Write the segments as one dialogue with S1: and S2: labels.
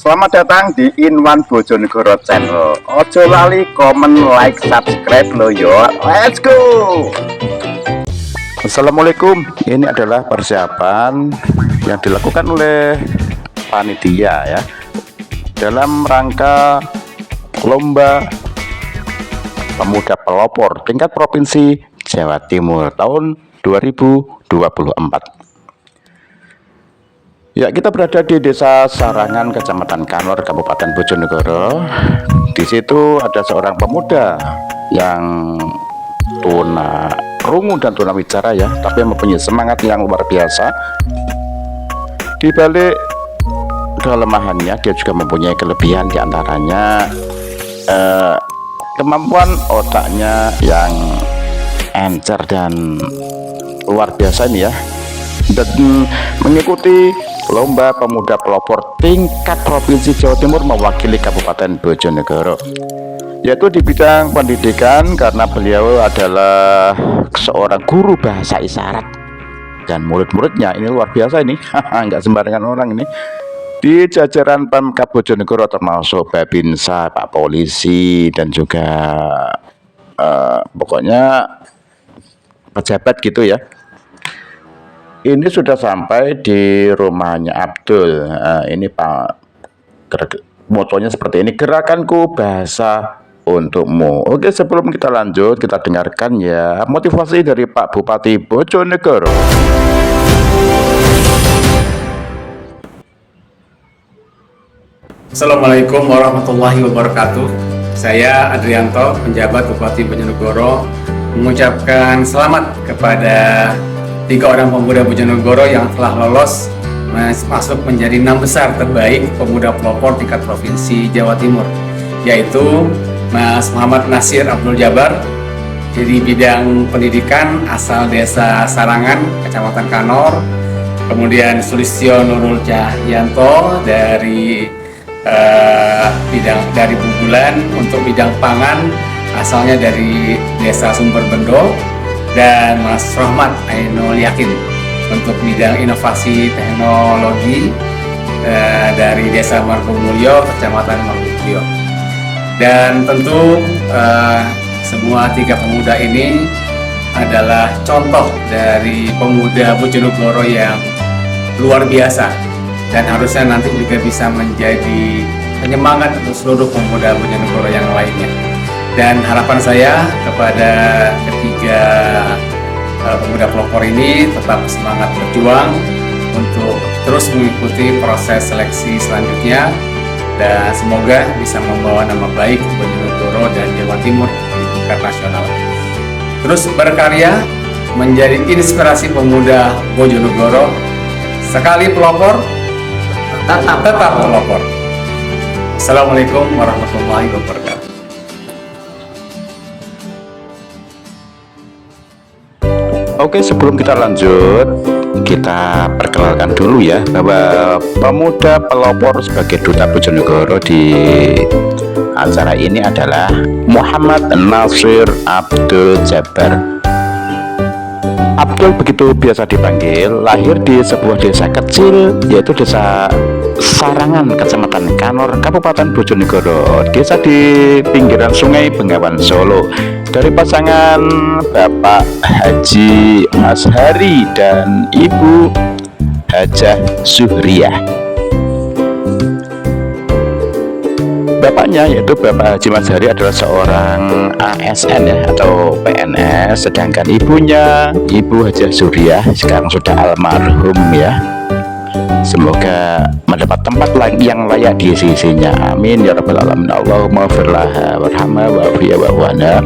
S1: Selamat datang di Inwan Bojonegoro Channel. Ojo lali komen, like, subscribe lo yo. Let's go. Assalamualaikum. Ini adalah persiapan yang dilakukan oleh panitia ya dalam rangka lomba pemuda pelopor tingkat provinsi Jawa Timur tahun 2024. Ya, kita berada di Desa Sarangan, Kecamatan Kanor, Kabupaten Bojonegoro. Di situ ada seorang pemuda yang tuna rungu dan tuna wicara ya, tapi mempunyai semangat yang luar biasa. Di balik kelemahannya, dia juga mempunyai kelebihan, diantaranya kemampuan otaknya yang encer dan luar biasa ini ya, dan mengikuti lomba pemuda pelopor tingkat provinsi Jawa Timur mewakili Kabupaten Bojonegoro, yaitu di bidang pendidikan, karena beliau adalah seorang guru bahasa isyarat dan murid-muridnya ini luar biasa ini. Nggak sembarangan orang ini. Di jajaran Pemkab Bojonegoro termasuk Babinsa, Pak Polisi, dan juga pokoknya pejabat gitu ya. Ini sudah sampai di rumahnya Abdul. Ini Pak, motonya seperti ini, gerakanku bahasa untukmu. Oke, sebelum kita lanjut, kita dengarkan ya motivasi dari Pak Bupati Bojonegoro.
S2: Assalamualaikum warahmatullahi wabarakatuh. Saya Adrianto, penjabat Bupati Bojonegoro, mengucapkan selamat kepada 3 orang pemuda Bojonegoro yang telah lolos masuk menjadi 6 besar terbaik pemuda pelopor tingkat provinsi Jawa Timur, yaitu Mas Muhammad Nasir Abdul Jabar dari bidang pendidikan asal Desa Sarangan, Kecamatan Kanor, kemudian Sulistyo Nurul Cahyanto dari Bubulan untuk bidang pangan asalnya dari Desa Sumberbendo, dan Mas Rahmat Ainul Yakin untuk bidang inovasi teknologi dari Desa Margomulyo, Kecamatan Margomulyo. Dan tentu semua 3 pemuda ini adalah contoh dari pemuda Bojonegoro yang luar biasa, dan harusnya nanti juga bisa menjadi penyemangat untuk seluruh pemuda Bojonegoro yang lainnya. Dan harapan saya kepada ketiga pemuda pelopor ini tetap semangat berjuang untuk terus mengikuti proses seleksi selanjutnya, dan semoga bisa membawa nama baik Bojonegoro dan Jawa Timur di tingkat nasional. Terus berkarya menjadi inspirasi pemuda Bojonegoro. Sekali pelopor, tetap pelopor. Assalamualaikum warahmatullahi wabarakatuh.
S1: Oke, sebelum kita lanjut, kita perkenalkan dulu ya bahwa pemuda pelopor sebagai duta Bojonegoro di acara ini adalah Muhammad Nasir Abdul Jabar. Abdul begitu biasa dipanggil, lahir di sebuah desa kecil yaitu Desa Sarangan, Kecamatan Kanor, Kabupaten Bojonegoro. Desa di pinggiran Sungai Bengawan, Solo. Dari pasangan Bapak Haji Ashari dan Ibu Hajah Zuhriyah. Bapaknya yaitu Bapak Haji Ashari adalah seorang ASN ya, atau PNS, sedangkan ibunya Ibu Hajah Zuhriyah sekarang sudah almarhum ya. Semoga mendapat tempat yang layak di sisinya, amin ya rabbal alamin. Allahumma firlaha warhamha wa'afiyah wa'wana.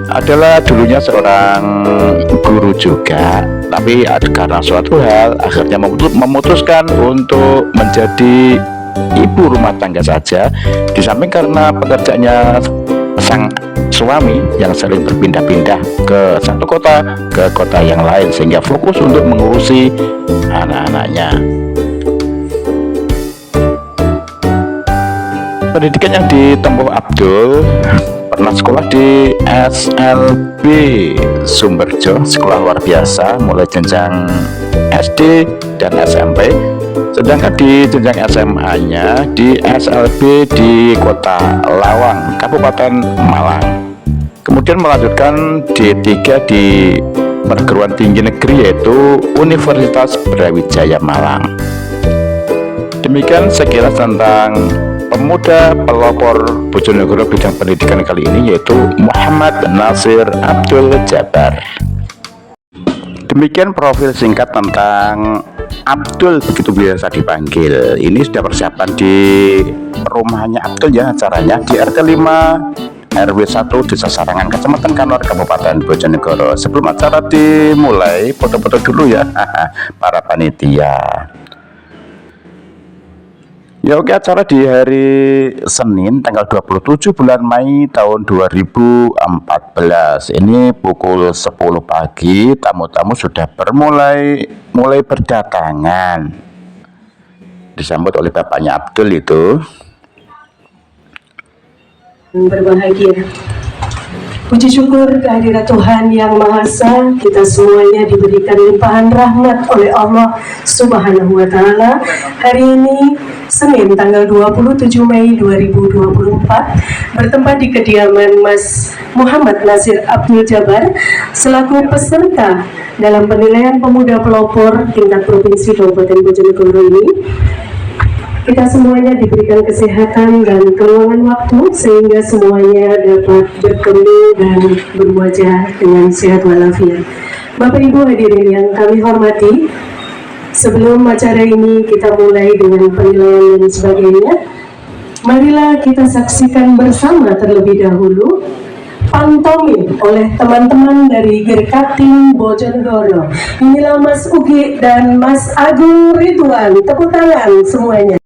S1: Adalah dulunya seorang guru juga, tapi karena suatu hal akhirnya memutuskan untuk menjadi ibu rumah tangga saja, di samping karena pekerjaannya sang suami yang sering berpindah-pindah ke satu kota ke kota yang lain, sehingga fokus untuk mengurusi anak-anaknya. Pendidikan yang ditempuh Abdul, pernah sekolah di SLB Sumberjo, sekolah luar biasa mulai jenjang SD dan SMP. Sedangkan di jenjang SMA-nya di SLB di Kota Lawang, Kabupaten Malang. Kemudian melanjutkan D3 di perguruan tinggi negeri yaitu Universitas Brawijaya Malang. Demikian sekilas tentang pemuda pelopor Bojonegoro bidang pendidikan kali ini, yaitu Muhammad Nasir Abdul Jabar. Demikian profil singkat tentang Abdul, begitu biasa dipanggil. Ini sudah persiapan di rumahnya Abdul ya, acaranya di RT 5 RW 1 Desa Sarangan, Kecamatan Kanor, Kabupaten Bojonegoro. Sebelum acara dimulai, foto-foto dulu ya para panitia. Ya oke, acara di hari Senin tanggal 27 bulan Mei tahun 2014. Ini pukul 10 pagi, tamu-tamu sudah mulai berdatangan. Disambut oleh bapaknya Abdul itu.
S3: Berbahagia. Puji syukur kehadirat Tuhan Yang Maha Esa, kita semuanya diberikan limpahan rahmat oleh Allah Subhanahu wa Ta'ala. Hari ini Senin tanggal 27 Mei 2024 bertempat di kediaman Mas Muhammad Nasir Abdul Jabar selaku peserta dalam penilaian pemuda pelopor tingkat provinsi Kabupaten Bojonegoro ini. Kita semuanya diberikan kesehatan dan keluangan waktu sehingga semuanya dapat bertemu dan berwajah dengan sehat walafiat. Bapak Ibu hadirin yang kami hormati, sebelum acara ini kita mulai dengan penilaian dan sebagainya, marilah kita saksikan bersama terlebih dahulu pantomim oleh teman-teman dari Gerkating Bojonegoro. Inilah Mas Ugi dan Mas Agung Ridwan. Tepuk tangan semuanya.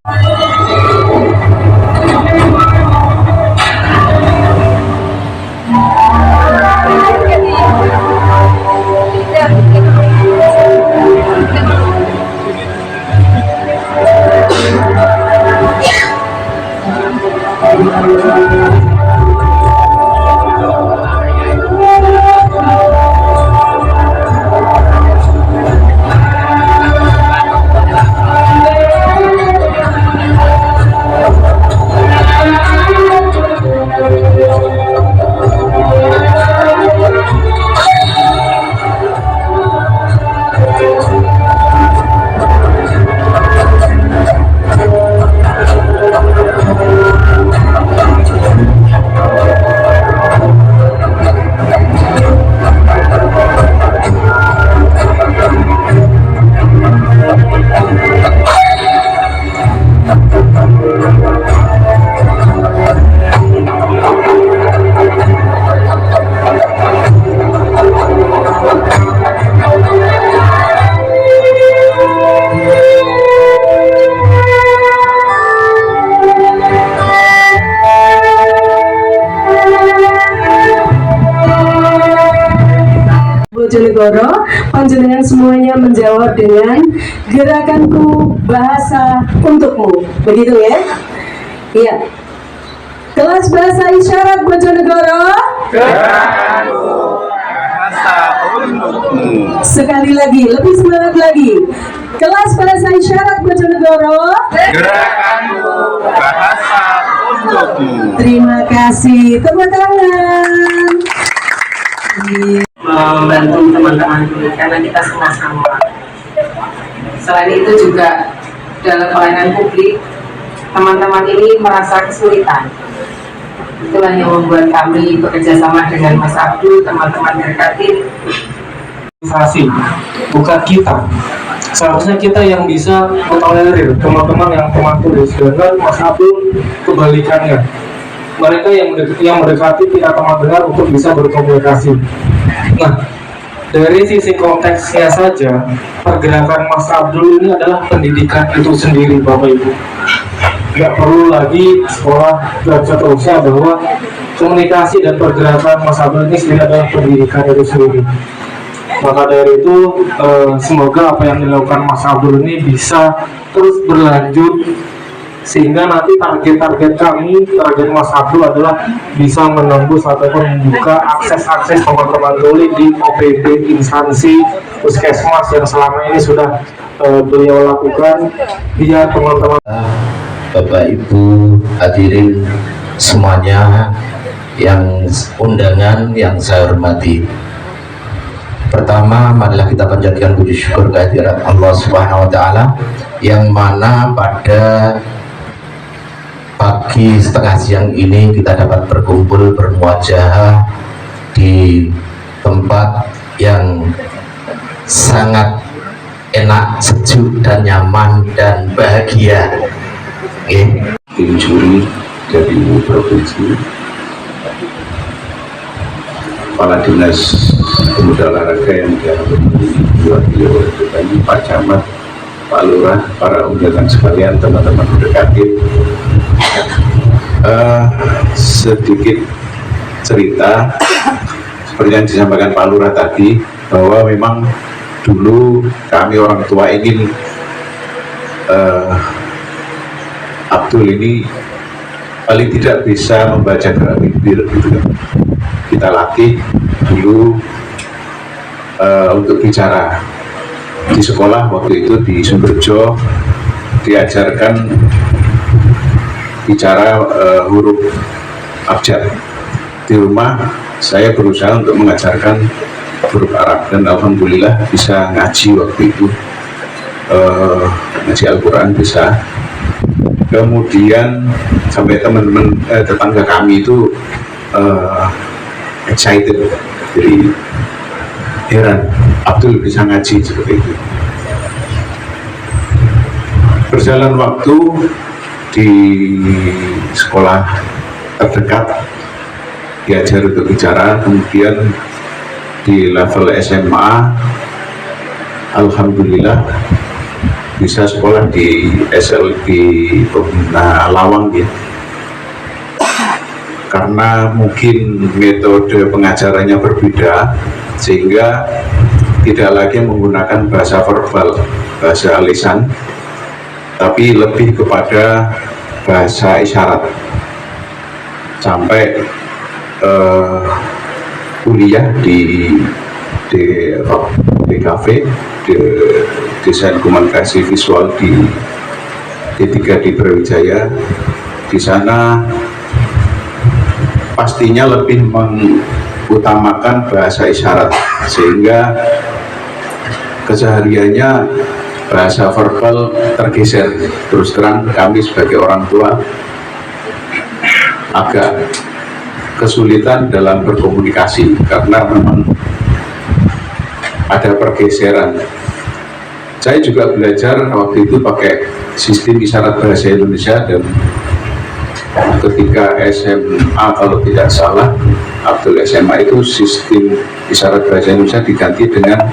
S3: Bojonegoro, panjenengan semuanya menjawab dengan gerakanku bahasa untukmu, begitu ya? Iya. Kelas bahasa isyarat Bojonegoro.
S1: Gerakanku bahasa untukmu.
S3: Sekali lagi, lebih semangat lagi. Kelas bahasa isyarat Bojonegoro.
S1: Gerakanku bahasa untukmu.
S3: Terima kasih, tepuk tangan.
S4: Membantu teman-teman karena kita sama-sama. Selain itu juga dalam pelayanan publik, teman-teman ini merasa kesulitan. Itulah yang membuat kami bekerja sama dengan Mas Abdul, teman-teman Gerkating.
S5: Bukan kita. Seharusnya kita yang bisa mentolerir teman-teman yang pematulis, sedangkan Mas Abdul kebalikannya. Mereka yang mendekati pihak teman dengar untuk bisa berkomunikasi. Nah, dari sisi konteksnya saja, pergerakan Mas Abdul ini adalah pendidikan itu sendiri, Bapak Ibu. Nggak perlu lagi sekolah dan seterusnya, bahwa komunikasi dan pergerakan Mas Abdul ini sendiri adalah pendidikan itu sendiri. Maka dari itu, semoga apa yang dilakukan Mas Abdul ini bisa terus berlanjut sehingga nanti target kami, target Mas Abdul adalah bisa menembus ataupun membuka akses teman-teman tuli di OPD instansi puskesmas yang selama ini sudah beliau lakukan, biar teman-teman.
S6: Bapak Ibu hadirin semuanya yang undangan yang saya hormati. Pertama, marilah kita panjatkan puji syukur kehadirat Allah Subhanahu wa taala yang mana pada pagi setengah siang ini kita dapat berkumpul bermuajahah di tempat yang sangat enak, sejuk dan nyaman dan bahagia.
S7: Tim juri dari provinsi, Kepala Dinas Pemuda Olahraga yang diwakili oleh Pak Camat, Pak Lurah, para undangan sekalian, teman-teman Udekatif. Sedikit cerita seperti yang disampaikan Pak Lurah tadi, bahwa memang dulu kami orang tua ingin Abdul ini paling tidak bisa membaca gerak bibir gitu. Kita latih dulu untuk bicara di sekolah. Waktu itu di Sumberjo diajarkan bicara huruf abjad. Di rumah saya berusaha untuk mengajarkan huruf Arab dan alhamdulillah bisa ngaji waktu itu, ngaji Al-Quran bisa. Kemudian sampai teman-teman tetangga kami itu excited, jadi heran Abdul bisa ngaji seperti itu. Berjalan waktu di sekolah terdekat diajar untuk bicara, kemudian di level SMA alhamdulillah bisa sekolah di SLB Pembina Lawang ya. Karena mungkin metode pengajarannya berbeda, sehingga tidak lagi menggunakan bahasa verbal, bahasa lisan, tapi lebih kepada bahasa isyarat. Sampai kuliah di DKV, di Desain Komunikasi Visual di D3 di Brawijaya. Di sana pastinya lebih mengutamakan bahasa isyarat, sehingga kesehariannya bahasa verbal tergeser. Terus terang kami sebagai orang tua agak kesulitan dalam berkomunikasi karena memang ada pergeseran. Saya juga belajar waktu itu pakai sistem isyarat bahasa Indonesia, dan ketika SMA kalau tidak salah Abdul SMA itu sistem isyarat bahasa Indonesia diganti dengan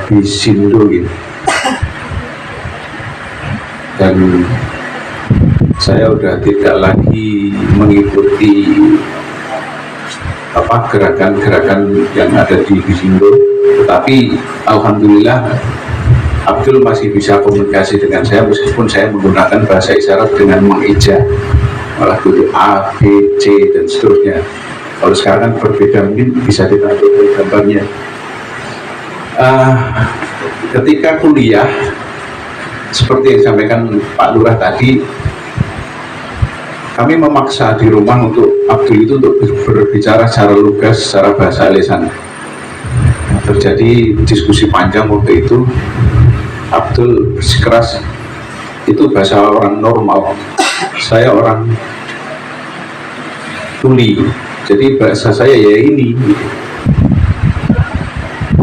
S7: Bisindo gitu. Dan saya udah tidak lagi mengikuti gerakan-gerakan yang ada di Bisindo, tetapi alhamdulillah Abdul masih bisa komunikasi dengan saya meskipun saya menggunakan bahasa isyarat dengan mengeja, malah dulu A, B, C dan seterusnya. Kalau sekarang berbeda, mungkin bisa ditampilkan gambarnya. Ketika kuliah, seperti yang disampaikan Pak Lurah tadi, kami memaksa di rumah untuk Abdul itu untuk berbicara secara lugas, secara bahasa lisan. Terjadi diskusi panjang waktu itu. Abdul bersikeras, itu bahasa orang normal, saya orang tuli, jadi bahasa saya ya ini.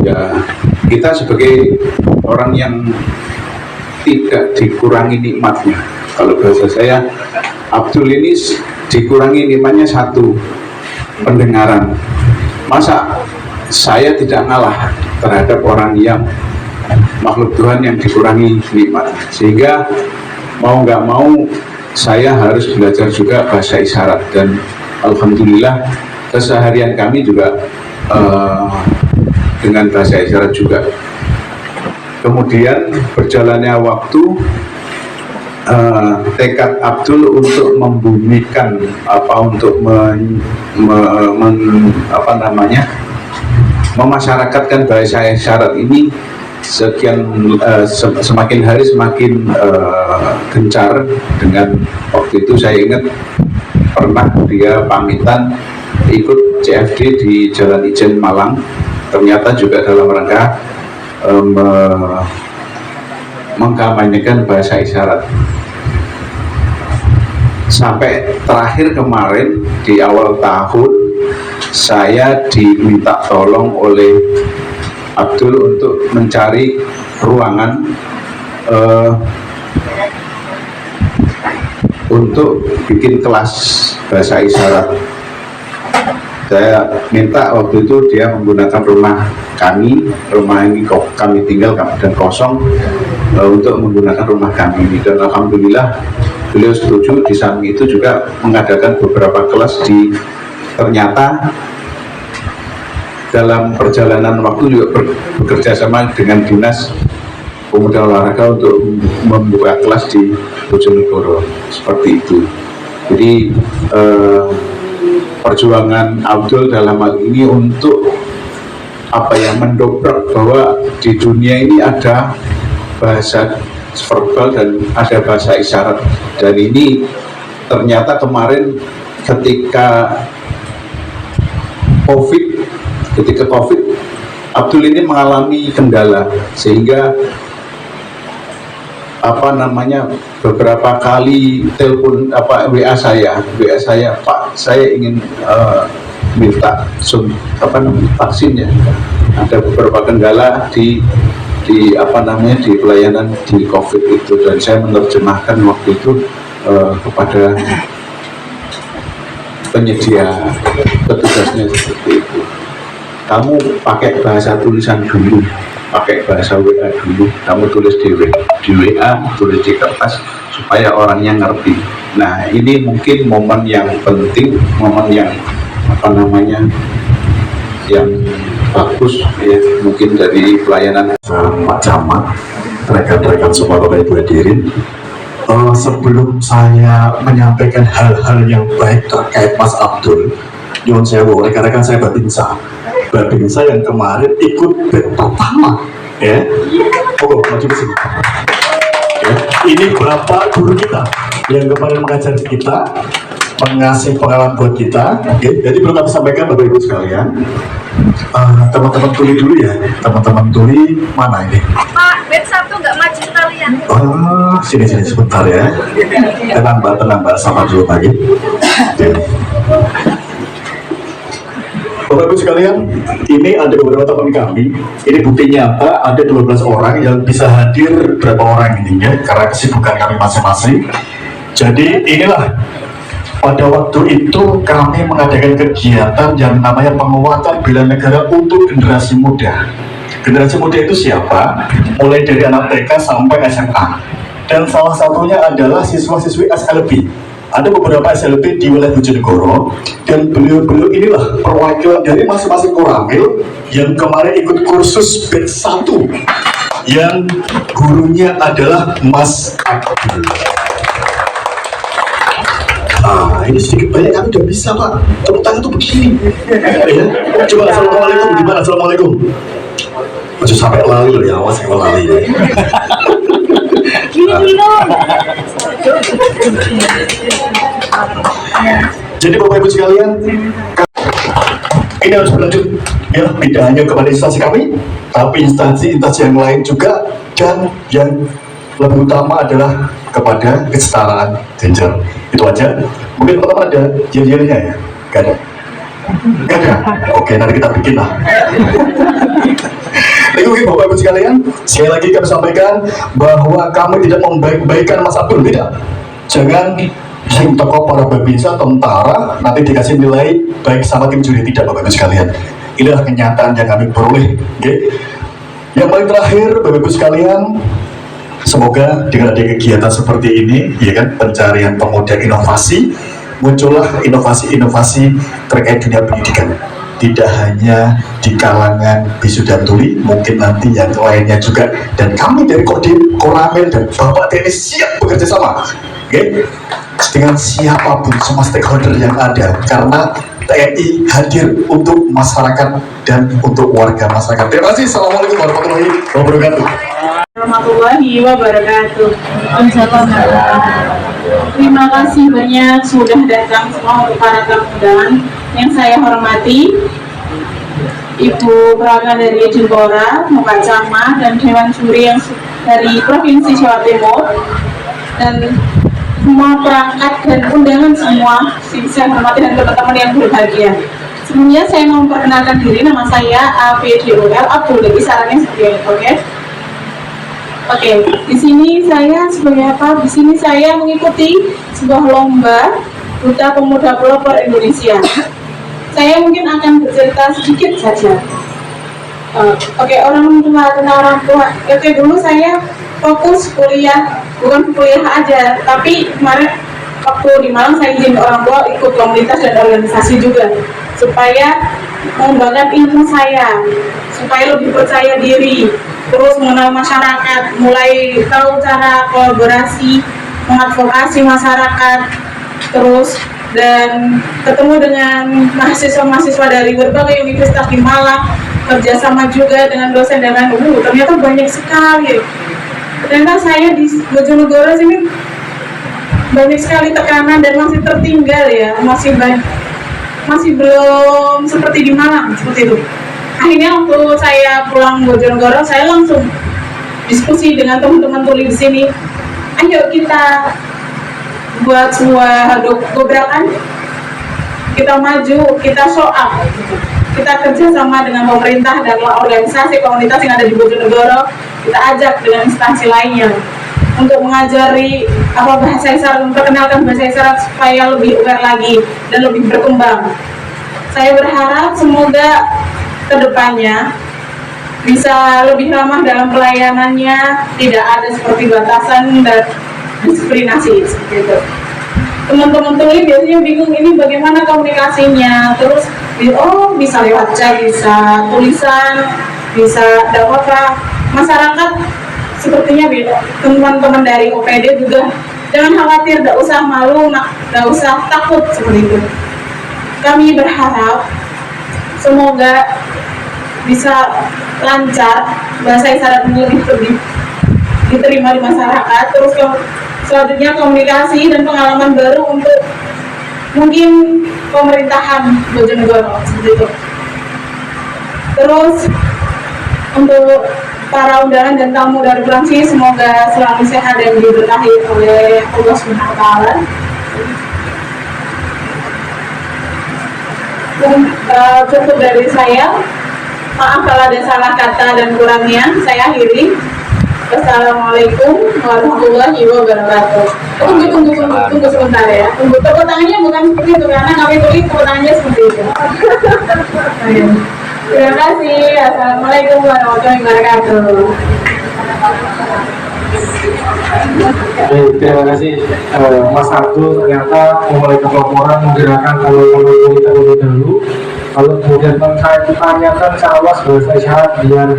S7: Ya, kita sebagai orang yang tidak dikurangi nikmatnya. Kalau bahasa saya, Abdul ini dikurangi nikmatnya satu, pendengaran. Masa saya tidak ngalah terhadap orang yang makhluk Tuhan yang dikurangi nikmat, sehingga mau nggak mau saya harus belajar juga bahasa isyarat, dan alhamdulillah keseharian kami juga dengan bahasa isyarat juga. Kemudian berjalannya waktu, tekad Abdul untuk membumikan untuk memasyarakatkan bahasa isyarat ini semakin hari semakin gencar. Dengan waktu itu saya ingat pernah dia pamitan ikut CFD di Jalan Ijen Malang, ternyata juga dalam rangka mengkampanyekan bahasa isyarat. Sampai terakhir kemarin di awal tahun saya diminta tolong oleh Abdul untuk mencari ruangan untuk bikin kelas bahasa isyarat. Saya minta waktu itu dia menggunakan rumah ini kami tinggal dan kosong, untuk menggunakan rumah kami ini, dan alhamdulillah beliau setuju. Di samping itu juga mengadakan beberapa kelas ternyata dalam perjalanan waktu juga bekerja sama dengan Dinas Pemuda Olahraga untuk membuka kelas di Bojonegoro, seperti itu. Jadi perjuangan Abdul dalam hal ini untuk mendobrak bahwa di dunia ini ada bahasa verbal dan ada bahasa isyarat. Dan ini ternyata kemarin ketika COVID Abdul ini mengalami kendala, sehingga beberapa kali telepon WA saya, Pak, saya ingin minta vaksinnya. Ada beberapa kendala di pelayanan di COVID itu, dan saya menerjemahkan waktu itu kepada penyedia, petugasnya seperti itu. Kamu pakai bahasa tulisan dulu, pakai bahasa WA dulu, kamu tulis di WA, tulis di kertas supaya orangnya ngerti. Nah, ini mungkin momen yang penting, momen yang yang bagus ya, mungkin dari pelayanan
S8: Pak Camat, rekan-rekan semua Bapak Ibu hadirin. Sebelum saya menyampaikan hal-hal yang baik terkait Mas Abdul, nyuwun sewu, rekan-rekan saya Babinsa yang kemarin ikut band pertama, ya. Maju ke sini. Ya, ini Bapak guru kita yang kemarin mengajar kita, mengasih pengalaman buat kita. Okay. Jadi perlu kami sampaikan Bapak Ibu sekalian, teman-teman tuli dulu ya. Teman-teman tuli mana ini?
S9: Pak, bed satu nggak maju kalian.
S8: Sini sebentar ya. Tenang Mbak, sama dulu lagi. Okay. Bapak Ibu sekalian, ini ada beberapa teman kami. Ini bukti nyata ada 12 orang yang bisa hadir, berapa orang ini ya, karena kesibukan kami masing-masing. Jadi inilah pada waktu itu kami mengadakan kegiatan yang namanya penguatan bela negara untuk generasi muda. Generasi muda itu siapa? Mulai dari anak TK sampai SMA. Dan salah satunya adalah siswa-siswi SLB. Ada beberapa SLB di wilayah Bojonegoro, dan beliau-beliau inilah perwakilan dari masing-masing koramil yang kemarin ikut kursus batch 1 yang gurunya adalah Mas Abdul. Ini sedikit banyak kami udah bisa Pak. Tepuk tangan tuh begini ya. Coba assalamualaikum, gimana assalamualaikum? Masih sampai lali loh ya, awas kalau lali ya. Jadi Bapak Ibu sekalian, ini harus berlanjut ya, tidak hanya kepada instansi kami, tapi instansi-instansi yang lain juga, dan yang lebih utama adalah kepada kesetaraan gender. Itu aja. Mungkin teman-teman ada jadinya ya? Gak ada? Gak ada? Oke, nanti kita bikin lah. Lagi Bapak Ibu sekalian, sekali lagi kami sampaikan bahwa kami tidak membaik-baikan Mas Abdul, tidak. Jangan sing toko para babinsa tentara nanti dikasih nilai baik sama tim juri, tidak Bapak Ibu sekalian. Inilah kenyataan yang kami peroleh. Okay. Yang paling terakhir Bapak Ibu sekalian, semoga dengan ada kegiatan seperti ini, ya kan, pencarian pemuda inovasi, muncullah inovasi-inovasi terkait dunia pendidikan. tidak hanya di kalangan Bisuda Tuli, mungkin nanti yang lainnya juga, dan kami dari Kodim, Koramil dan Bapak TNI siap bekerja sama, dengan siapapun semua stakeholder yang ada, karena TNI hadir untuk masyarakat dan untuk warga masyarakat. Terima kasih. Assalamualaikum warahmatullahi wabarakatuh.
S10: Warahmatullahi wabarakatuh. Terima kasih banyak sudah datang semua untuk para tamu undangan yang saya hormati, Ibu perwakilan dari Jempora, Bapak Camat dan Dewan Juri yang dari Provinsi Jawa Timur, dan semua perangkat dan undangan semua yang saya hormati dan teman-teman yang berbahagia. Sebelumnya saya mau memperkenalkan diri, nama saya APDOL Abdul Lagi Sarannya seperti ini, Oke, di sini saya sebagai apa? Di sini saya mengikuti sebuah lomba Duta Pemuda Pelopor Indonesia. Saya mungkin akan bercerita sedikit saja. Orang tua. Oke, dulu saya fokus kuliah, bukan kuliah aja, tapi kemarin waktu di Malang saya izin orang tua ikut komunitas dan organisasi juga, supaya mengembangkan ilmu saya, supaya lebih percaya diri, terus mengenal masyarakat, mulai tahu cara kolaborasi, mengadvokasi masyarakat, terus dan ketemu dengan mahasiswa-mahasiswa dari berbagai universitas di Malang, kerjasama juga dengan dosen dan lain-lain. Ternyata banyak sekali. Ternyata saya di Bojonegoro sini banyak sekali tekanan dan masih tertinggal ya, masih belum seperti di Malang seperti itu. Akhirnya waktu saya pulang Bojonegoro, saya langsung diskusi dengan teman-teman tuli di sini. Ayo kita buat sebuah gebrakan, kita maju, kita show up, kita kerjasama dengan pemerintah dan organisasi komunitas yang ada di Bojonegoro. Kita ajak dengan instansi lainnya untuk mengajari bahasa isyarat, memperkenalkan bahasa isyarat supaya lebih aware lagi dan lebih berkembang. Saya berharap semoga kedepannya bisa lebih ramah dalam pelayanannya, tidak ada seperti batasan dan diskriminasi seperti itu. Teman-teman tuli biasanya bingung ini bagaimana komunikasinya, terus bisa lewat chat, bisa tulisan, bisa dakwah. Masyarakat sepertinya beda. Teman-teman dari OPD juga jangan khawatir, tidak usah malu, tidak usah takut seperti itu. Kami berharap semoga bisa lancar, bahasa isyarat lebih diterima di masyarakat. Terus selanjutnya komunikasi dan pengalaman baru untuk mungkin pemerintahan Bojonegoro seperti itu. Terus untuk para undangan dan tamu dari Provinsi, semoga selalu sehat dan diberkahi oleh Allah Subhanahu wa Ta'ala. Cukup dari saya. Maaf kalau ada salah kata dan kurangnya. Saya akhiri. Wassalamualaikum warahmatullahi wabarakatuh. Tunggu sebentar ya. Tunggu, tepuk tangannya bukan seperti itu karena kami tulis tepuk tangannya seperti itu. Terima kasih. Assalamualaikum warahmatullahi wabarakatuh.
S5: Terima kasih Mas Abdul, ternyata memulai keloporan menggerakkan kalau kita lebih dahulu, lalu kemudian tanyakan seawas bahasa isyarat biar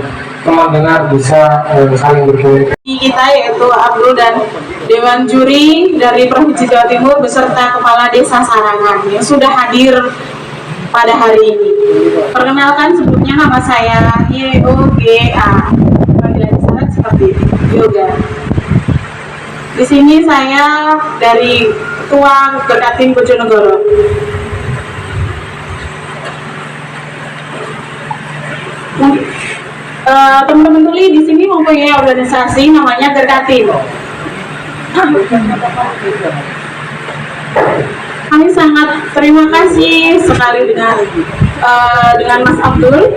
S5: teman dengar bisa saling berkomunikasi.
S10: Kita yaitu Abdul dan Dewan Juri dari Provinsi Jawa Timur beserta Kepala Desa Sarangan yang sudah hadir pada hari ini. Perkenalkan, sebutnya nama saya YOGA. Panggilan isyarat seperti Yoga. Di sini saya dari Ketua Berkatim Bojonegoro. Teman-teman tuli di sini mempunyai organisasi namanya Berkatim. Kami sangat terima kasih sekali dengan Mas Abdul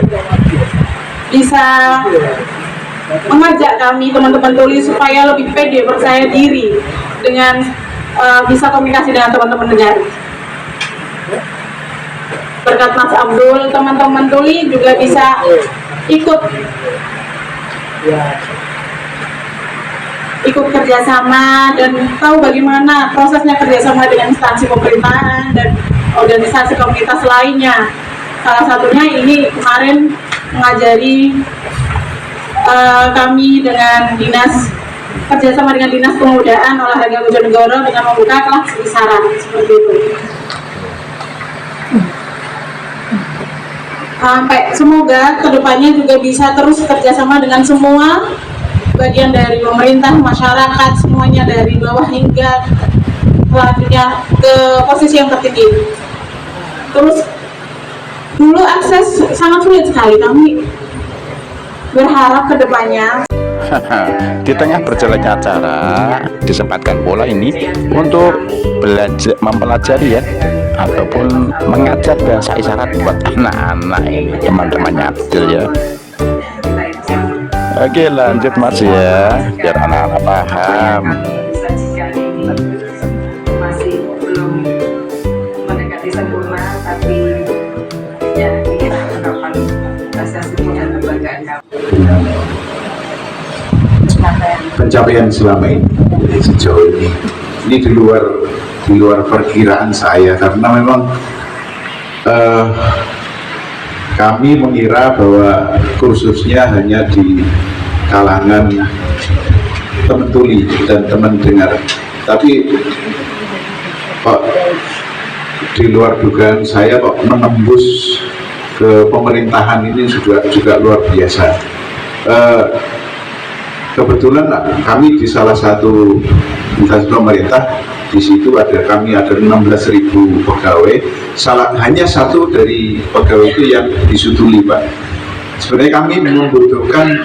S10: bisa mengajak kami teman-teman tuli supaya lebih pede, percaya diri dengan bisa komunikasi dengan teman-teman negara. Berkat Mas Abdul, teman-teman tuli juga bisa ikut kerjasama dan tahu bagaimana prosesnya kerjasama dengan instansi pemerintahan dan organisasi komunitas lainnya. Salah satunya ini kemarin mengajari kami dengan kerjasama dengan Dinas Pemudaan Olahraga Bojonegoro dengan membuka kelas isyarat seperti itu. Sampai semoga kedepannya juga bisa terus kerjasama dengan semua bagian dari pemerintah, masyarakat, semuanya dari bawah hingga selanjutnya ke posisi yang tertinggi. Terus dulu akses sangat sulit sekali, kami berharap kedepannya
S1: di tengah berjalannya acara disempatkan pula ini untuk belajar mempelajari ya ataupun mengajar bahasa isyarat buat anak-anak ini teman-temannya Abdul ya. Oke lanjut Mas ya biar anak-anak paham.
S4: Masih belum mendekati sempurna, tapi ya ini harapan rasa syukur dan kebanggaan kami.
S7: Pencapaian selama ini sejauh ini di luar perkiraan saya, karena memang kami mengira bahwa kursusnya hanya di kalangan teman tuli dan teman dengar, tapi kok di luar dugaan saya kok menembus ke pemerintahan ini juga luar biasa. Kebetulan kami di salah satu instansi pemerintah, di situ kami ada 16.000 pegawai, hanya satu dari pegawai itu yang disutuli Pak. Sebenarnya kami membutuhkan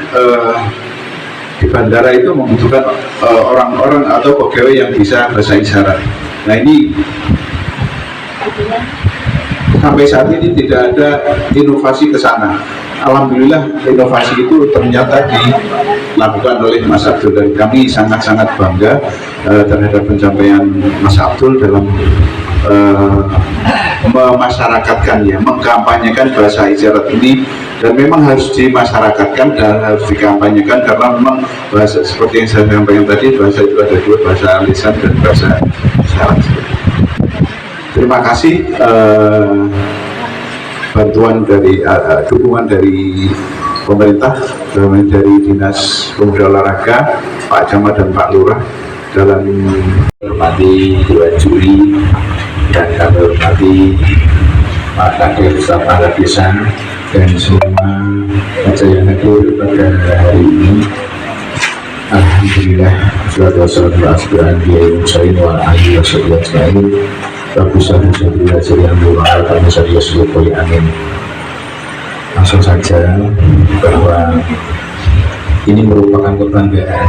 S7: di bandara itu membutuhkan orang-orang atau pegawai yang bisa bahasa isyarat. Nah ini sampai saat ini tidak ada inovasi ke sana. Alhamdulillah inovasi itu ternyata dilakukan oleh Mas Abdul, dan kami sangat-sangat bangga terhadap pencapaian Mas Abdul dalam memasyarakatkan ya, mengkampanyekan bahasa isyarat ini, dan memang harus dimasyarakatkan dan harus dikampanyekan karena memang bahasa seperti yang saya sampaikan tadi, bahasa itu ada dua, bahasa lisan dan bahasa isyarat. Terima kasih bantuan dari dukungan dari pemerintah, dari Dinas Pemuda Olahraga, Pak Camat dan Pak Lurah dalam hormati dua juri, dan kami hormati Pak Kadek Staf Angkat Desa dan semua saja yang hadir pada hari ini. Alhamdulillah, wassalamualaikum warahmatullahi wabarakatuh. Bagus saja belajar yang doa kami saja seluruh amin. Langsung saja bahwa ini merupakan kebanggaan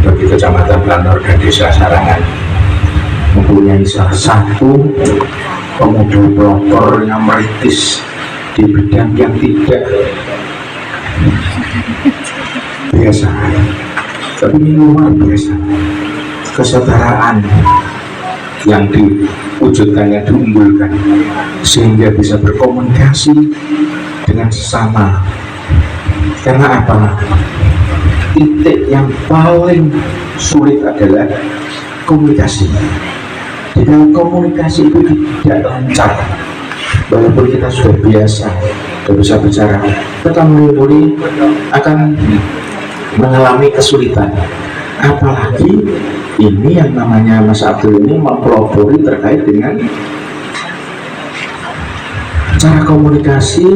S7: bagi Kecamatan Planor dan Desa Sarangan mempunyai salah satu pemuda pelopor yang merintis di bidang yang tidak biasa, tapi ini luar biasa. Kesetaraan yang diwujudkannya, diunggulkan, sehingga bisa berkomunikasi dengan sesama. Karena apa? Titik yang paling sulit adalah komunikasi. Di dalam komunikasi itu tidak lancar, walaupun kita sudah biasa, sudah bisa bicara, kita mulai akan mengalami kesulitan. Apalagi ini yang namanya Mas Abdul ini mempelopori terkait dengan cara komunikasi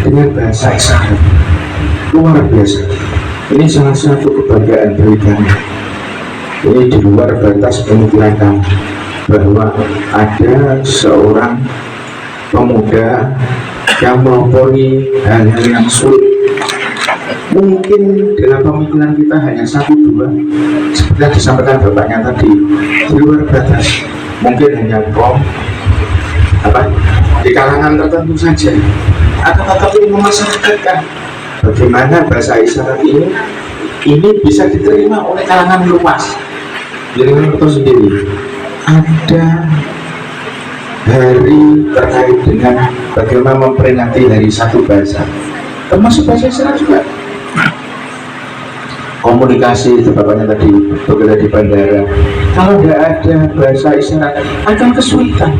S7: dengan bahasa isyarat. Luar biasa. Ini salah satu kebanggaan bagi kami. Ini di luar batas pemikiran kami bahwa ada seorang pemuda yang melopori hal-hal yang sulit. Mungkin dalam pemikiran kita hanya satu dua, seperti yang disampaikan bapaknya tadi, di luar batas. Mungkin hanya di kalangan tertentu saja. Akan tetapi memasyarakatkan bagaimana bahasa isyarat ini bisa diterima oleh kalangan luas. Jadi itu sendiri ada hari terkait dengan bagaimana memperingati hari satu bahasa, termasuk bahasa isyarat juga. Komunikasi itu bapaknya tadi bekerja di bandara, kalau tidak ada bahasa isyarat akan kesulitan.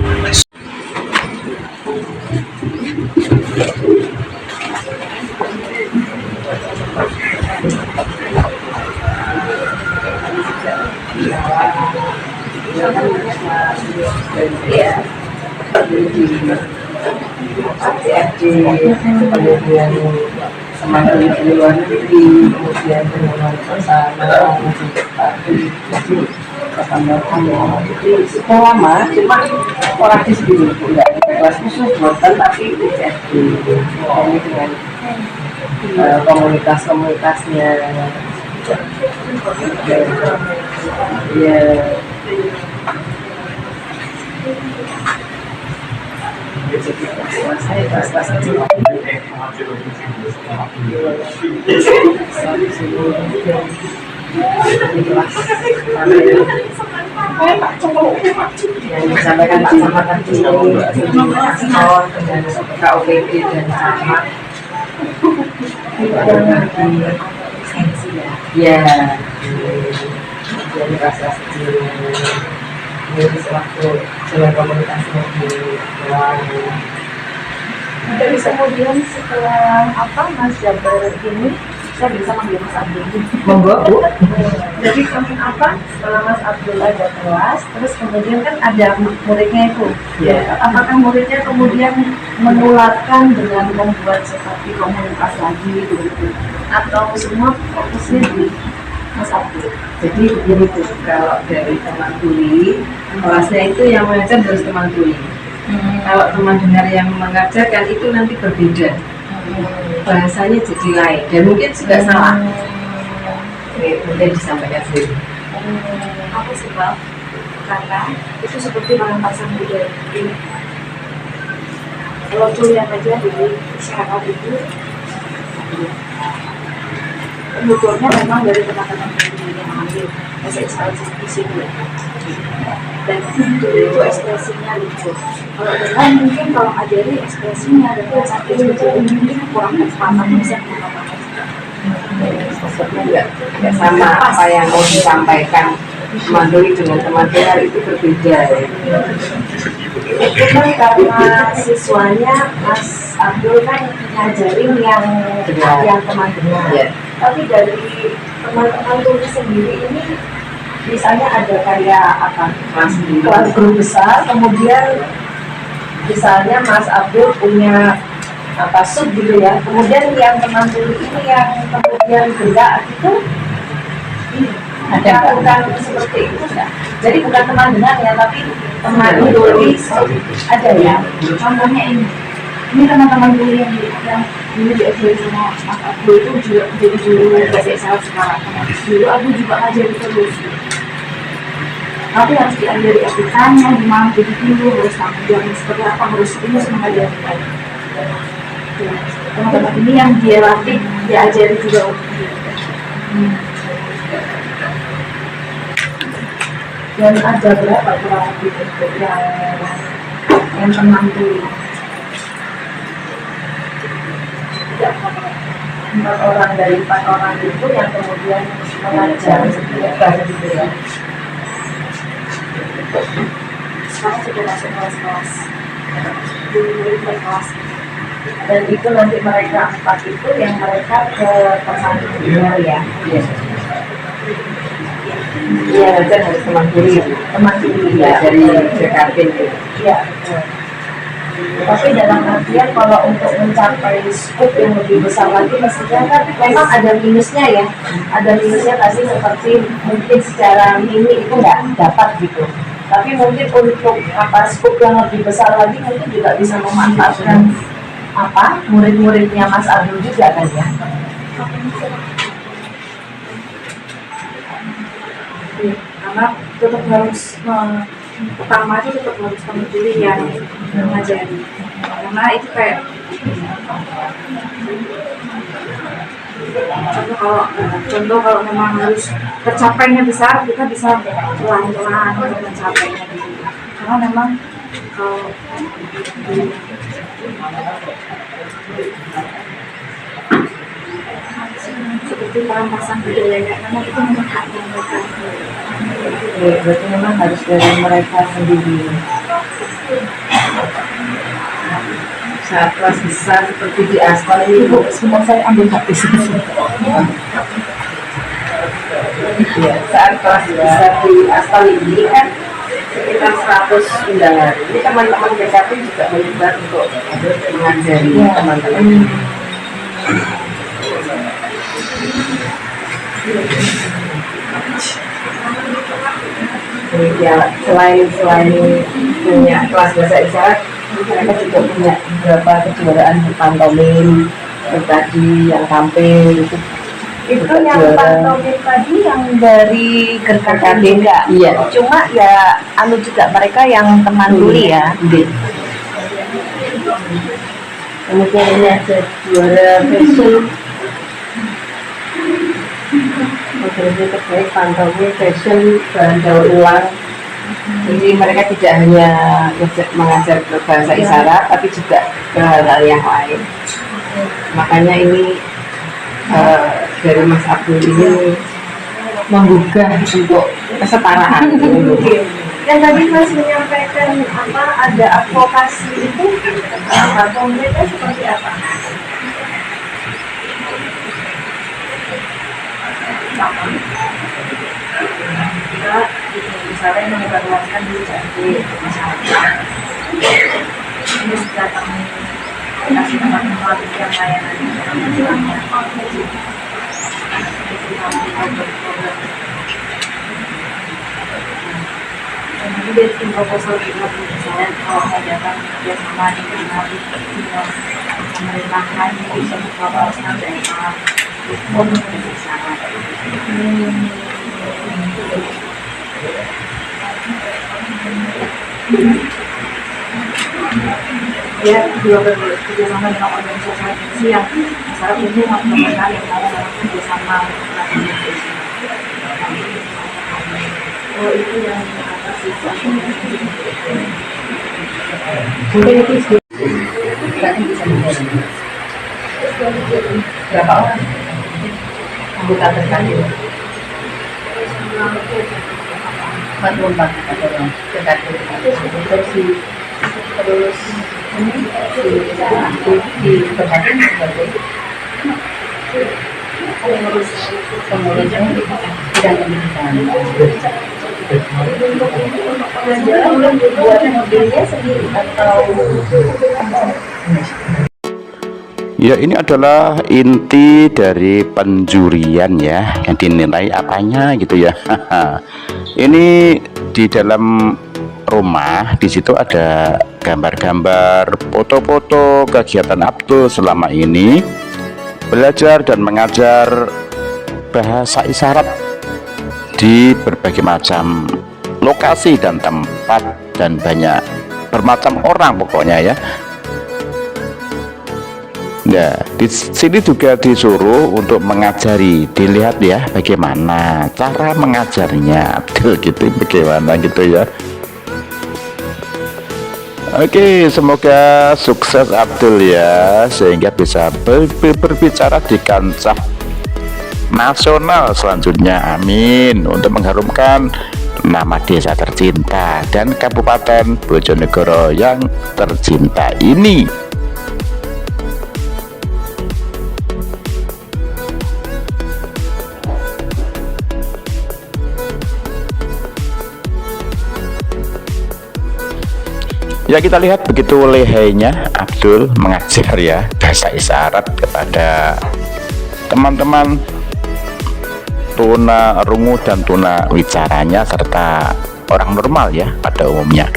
S4: ya di kemudian semakin di luar negeri, kemudian dengan bersama jadi sudah lama, cuma orang di sini tidak ada kelas khusus buatan, tapi di SD ini dengan komunitas-komunitasnya ya. Saya kelas kecil. Yang disampaikan Pak Camat tadi dengan KOPD dan Camat ya, jadi kelas kecil ini sewaktu jalan komunitasnya di luar.
S9: Terus kemudian setelah apa Mas Jabar ini, saya bisa manggil Mas Abdul.
S4: Monggo Bu.
S9: Jadi apa setelah Mas Abdul ada kelas, terus kemudian kan ada muridnya itu.
S4: Ya.
S9: Apakah muridnya kemudian menularkan dengan membuat seperti komunitas lagi gitu, atau semua fokusnya di Mas Abdul?
S4: Jadi begini Bu, kalau dari teman tuli, kelasnya itu yang mengajar harus teman tuli. Kalau teman dengar yang mengajarkan itu nanti berbeda, bahasanya jadi lain dan mungkin juga salah. Mungkin disampaikan sendiri.
S9: Aku sebab karena itu seperti merangsang budaya ini. Kalau kuliah aja di masyarakat itu penuturnya memang dari teman-teman yang mengambil bahasa ekspresi di sini, dan itu ekspresinya lucu. Kalau dengan mungkin kalau ngajari ekspresinya dan bahasa ekspresi mungkin kurang ekspansif, bisa mengatakan
S4: Maksudnya nggak sama apa yang mau disampaikan teman tuli dengan teman dengar itu berbeda.
S9: Itu kan karena siswanya Mas Abdul kan ngajarin yang teman dengar.
S4: Ya.
S9: Tapi dari teman-teman tuli sendiri ini misalnya ada kayak apa kelas grup besar, kemudian misalnya Mas Abdul punya apa sub gitu ya, kemudian yang teman tuli ini yang kemudian gerak itu ada bukan seperti itu enggak? Jadi bukan teman dengar ya, tapi teman tuli ada ya. Contohnya ini teman-teman tuli yang dulu di SD sama Mas Abdul itu juga jadi guru bahasa isyarat sekarang. Dulu aku juga ngajari terus. Tapi harus diajari etikanya, gimana jadi dulu, harus tanggung jawab seperti apa, harus terus mengajarkan. Teman-teman ini yang dia latih, diajari juga untuk dia. Dan ada berapa kurang lebih untuk yang teman tuli? 4 orang dari 4 orang itu yang kemudian mengajar bahasa gitu ya. Sekarang sudah masuk kelas-kelas, murid kelas. Dan itu nanti mereka 4 itu yang mereka ke teman dengar ya.
S4: Iya, dan harus teman tuli ya, dari JKP.
S9: Iya. Tapi dalam artian kalau untuk mencapai scoop yang lebih besar lagi, mestinya kan memang ada minusnya ya. Ada minusnya tadi seperti mungkin secara mini itu nggak dapat gitu. Tapi mungkin untuk apa scoop yang lebih besar lagi mungkin juga bisa memanfaatkan apa murid-muridnya Mas Abdul juga kan ya. Karena tetap harus pertama itu tetap harus teman tuli yang mengajari, karena itu kayak contoh kalau memang harus tercapainya besar, kita bisa pelan-pelan untuk mencapainya gitu. Karena memang kalau seperti perampasan budaya, karena itu memang haknya mereka.
S4: Berarti memang harus dari mereka sendiri. Saat kelas besar seperti di aspal ini, Bu, semua saya ambil habis. Ya, saat kelas besar di aspal ini kan sekitar 100 undangan. Ini teman-teman PKP juga menyebar untuk mengajari teman-teman. Ya, selain punya kelas bahasa isyarat, mereka juga punya beberapa kejuaraan pantomim tadi yang tampil
S9: Itu yang pantomim tadi yang dari Gerkakan enggak?
S4: Iya.
S9: Cuma ya anu juga mereka yang teman tuli ya.
S4: Kemudian ini ada juara fashion, moderasi terbaik pantomim fashion bahan daur ulang. Jadi mereka tidak hanya mengajar bahasa isyarat, tapi juga hal-hal yang lain. Makanya ini dari Mas Abdul ini menggugah untuk kesetaraan.
S9: Yang tadi Mas menyampaikan apa ada advokasi itu apa konkretnya seperti apa?
S10: Kita misalnya mengevaluasikan di masyarakat. Terus datang kasih tempat-tempat yang layanan jadi dari tim proposal kita misalnya kalau mau datang kerjasama dengan pemerintahan bisa mengkolaborasikan daerah pun bisa sangat ya juga bekerjasama dengan organisasi yang misalnya ini teman-teman yang mau kerjasama itu yang
S4: Mungkin itu bisa menjadi berapa orang anggota terkait 44 orang terkait terus di berkaitan sebagai pengurus tidak
S1: Ya, ini adalah inti dari penjurian ya, yang dinilai apanya gitu ya. Ini di dalam rumah, di situ ada gambar-gambar, foto-foto kegiatan Abdul selama ini belajar dan mengajar bahasa isyarat di berbagai macam lokasi dan tempat dan banyak bermacam orang pokoknya ya. Nah, di sini juga disuruh untuk mengajari, dilihat ya bagaimana cara mengajarnya, gitu bagaimana gitu ya. Oke, semoga sukses Abdul ya, sehingga bisa berbicara di kancah nasional selanjutnya, amin, untuk mengharumkan nama desa tercinta dan Kabupaten Bojonegoro yang tercinta ini. Ya, kita lihat begitu lehainya Abdul mengajar ya bahasa isyarat kepada teman-teman tuna rungu dan tuna wicaranya serta orang normal ya pada umumnya.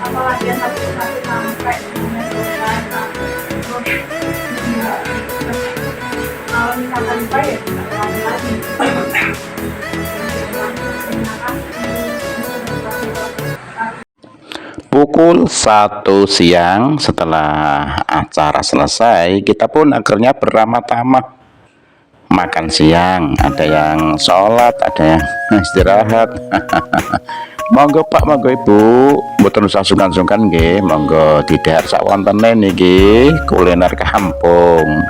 S9: apa latihan satu sampai dengan selesai. Kalau misalkan lupa ya tidak ulangi lagi.
S1: Pukul 1 siang setelah acara selesai, kita pun akhirnya beramah-tamah makan siang. Ada yang sholat, ada yang istirahat. Monggo Pak, monggo Ibu, mboten usah sungkan-sungkan nggih, monggo didhahar sak wontene niki kuliner kampung.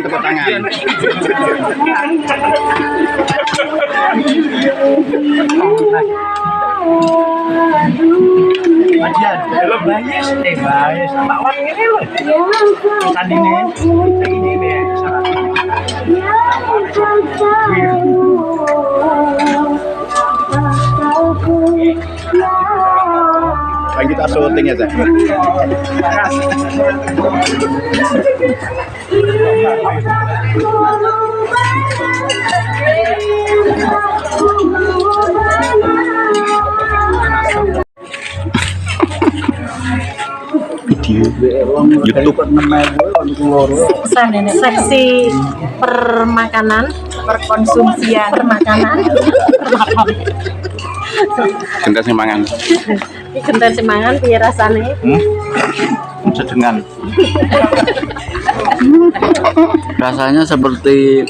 S1: Tepuk tangan. Bagian, kalau bayis, bayis, lawan ini loh. Tadi nih, ini nih, lanjut syuting aja. Video YouTube
S11: seksi permakanan, perkonsumsian, permakanan.
S1: Genten semangan.
S11: Genten semangan piye rasane?
S1: Sedengan.
S12: Rasanya seperti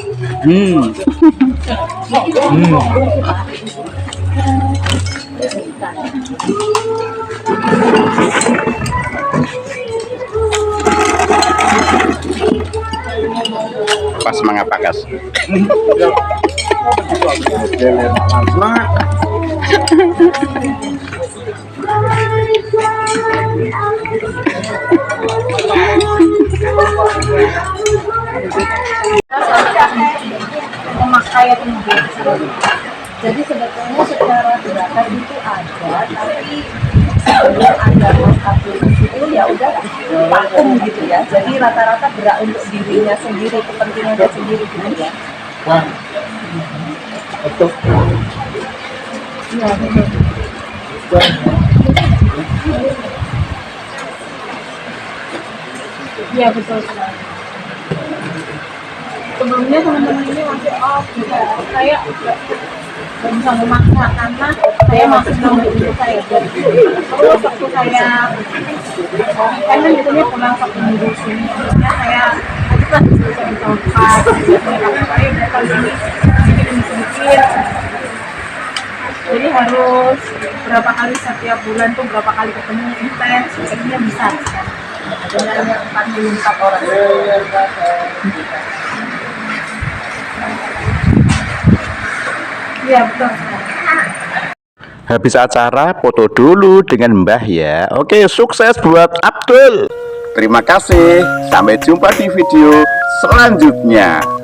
S1: Pas semangat pakas.
S12: semangat.
S9: Pemakaian ini. Jadi sebetulnya secara gerakan itu ada, tapi sebelum ada itu ya udah vakum gitu ya. Jadi rata-rata gerak untuk dirinya sendiri, kepentingannya sendiri gitu ya.
S5: Betul.
S9: Iya betul. Iya betul sekali. Sebelumnya teman-teman ini masih saya belum bisa memaksa karena saya masih nunggu itu saya terus waktu saya kan biasanya pulang Sabtu Minggu sini saya Jadi harus berapa kali setiap bulan tuh berapa kali ketemu intens, biasanya bisa dengan yang 44 orang. Iya betul.
S1: Habis acara foto dulu dengan Mbah ya. Oke, sukses buat Abdul. Terima kasih. Sampai jumpa di video selanjutnya.